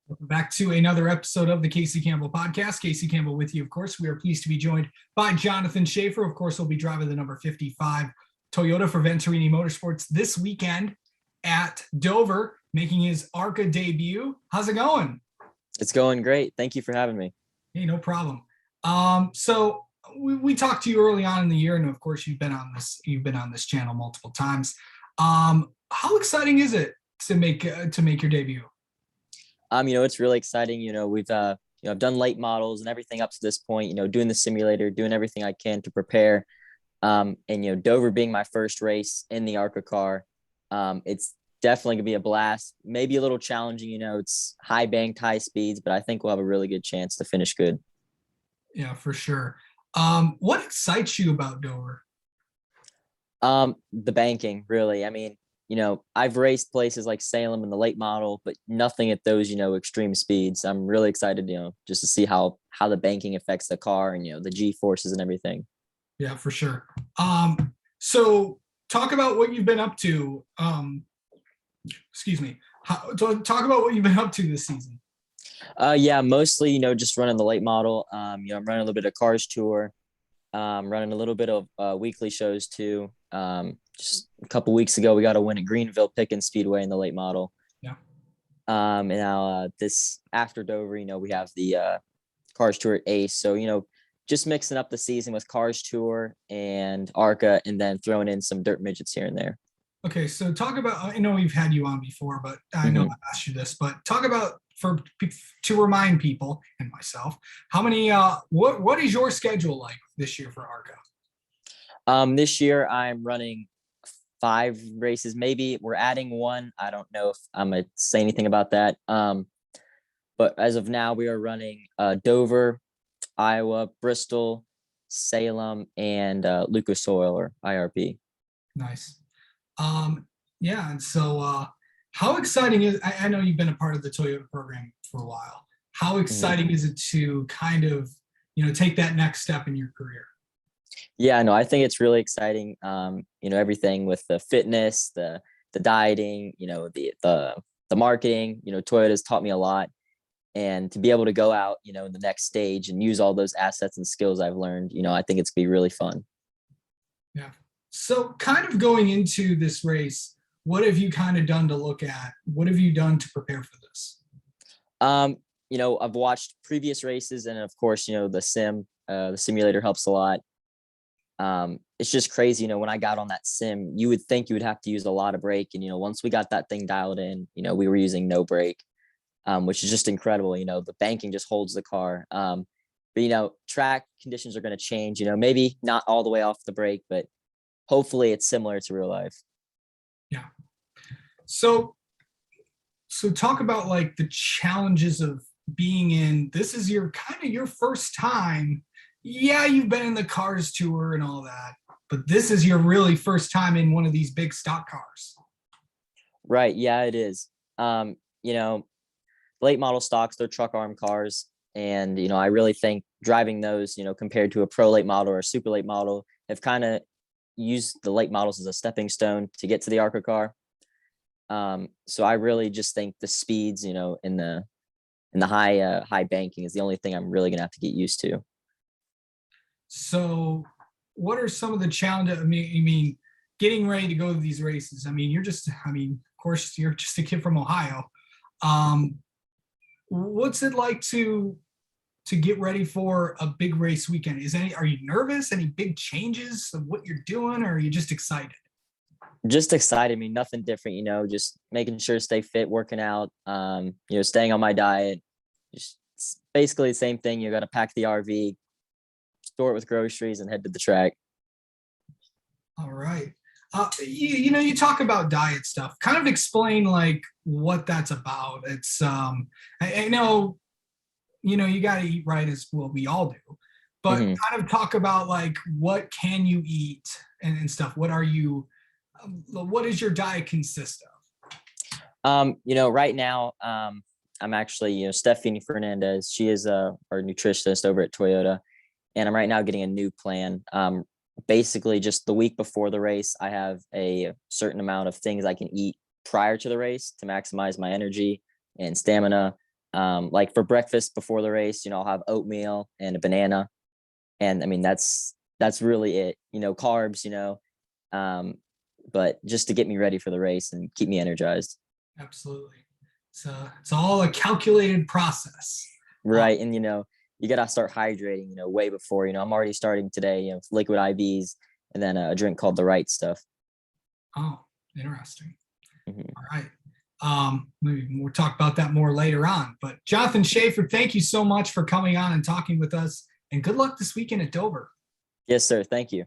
Welcome back to another episode of the Casey Campbell podcast. Casey Campbell with you, of course. We are pleased to be joined by Jonathan Shafer. Of course, he'll be driving the number 55 Toyota for Venturini Motorsports this weekend at Dover, making his ARCA debut. How's it going? It's going great. Thank you for having me. Hey, no problem. So we talked to you early on in the year, and of course, you've been on this channel multiple times. How exciting is it to make your debut? It's really exciting. We've I've done late models and everything up to this point, doing the simulator, doing everything I can to prepare. And Dover being my first race in the ARCA car, it's definitely gonna be a blast. Maybe a little challenging, it's high banked, high speeds, but I think we'll have a really good chance to finish good. Yeah, for sure. What excites you about Dover? The banking, really. I've raced places like Salem in the late model, but nothing at those, extreme speeds. I'm really excited, just to see how the banking affects the car and, the G forces and everything. Yeah, for sure. So talk about what you've been up to. Talk about what you've been up to this season. Yeah, mostly, just running the late model. I'm running a little bit of Cars Tour, running a little bit of weekly shows too. Just a couple weeks ago, we got a win at Greenville Pickens Speedway in the late model. Yeah. And now this after Dover, we have the Cars Tour at Ace. So, just mixing up the season with Cars Tour and ARCA, and then throwing in some dirt midgets here and there. Okay, so talk about. I know we've had you on before, but I know I've asked you this. But talk about to remind people and myself, how many? What is your schedule like this year for ARCA? This year I'm running 5 races. Maybe we're adding one. I don't know if I'm gonna say anything about that. But as of now, we are running Dover, Iowa, Bristol, Salem, and Lucas Oil or IRP. Nice. Yeah, and so how exciting is? I know you've been a part of the Toyota program for a while. How exciting is it to kind of take that next step in your career? Yeah, no, I think it's really exciting. Everything with the fitness, the dieting, the marketing, Toyota's taught me a lot. And to be able to go out, in the next stage and use all those assets and skills I've learned, I think it's gonna be really fun. Yeah. So kind of going into this race, what have you kind of done to look at? What have you done to prepare for this? I've watched previous races, and of course, the simulator helps a lot. It's just crazy, when I got on that sim, you would think you would have to use a lot of brake. And, once we got that thing dialed in, we were using no brake, which is just incredible. The banking just holds the car. But, track conditions are going to change, maybe not all the way off the brake, but hopefully it's similar to real life. Yeah. So talk about like the challenges of being in, this is your first time. Yeah, you've been in the Cars Tour and all that, but this is your really first time in one of these big stock cars. Right. Yeah, it is. Late model stocks, they're truck arm cars. And, I really think driving those, compared to a pro late model or a super late model, have kind of used the late models as a stepping stone to get to the ARCA car. So I really just think the speeds, in the high banking is the only thing I'm really going to have to get used to. So what are some of the challenges? I mean, getting ready to go to these races. Of course, you're just a kid from Ohio. What's it like to get ready for a big race weekend? Are you nervous? Any big changes of what you're doing, or are you just excited? Just excited. Nothing different, just making sure to stay fit, working out, staying on my diet. Just basically the same thing. You got to pack the RV, store it with groceries, and head to the track. All right. You talk about diet stuff. Kind of explain like what that's about. It's I know, you got to eat right as well. We all do, but kind of talk about like what can you eat and stuff. What does your diet consist of? Right now, I'm actually, Stephanie Fernandez. She is our nutritionist over at Toyota, and I'm right now getting a new plan. Basically, just the week before the race, I have a certain amount of things I can eat prior to the race to maximize my energy and stamina. Like for breakfast before the race, I'll have oatmeal and a banana. And I mean, that's really it, carbs, um, but just to get me ready for the race and keep me energized. Absolutely. So it's all a calculated process. Right. And, you got to start hydrating, way before, I'm already starting today, liquid IVs and then a drink called the right stuff. Oh, interesting. Mhm. All right. Maybe we'll talk about that more later on. But Jonathan Shafer, thank you so much for coming on and talking with us. And good luck this weekend at Dover. Yes, sir. Thank you.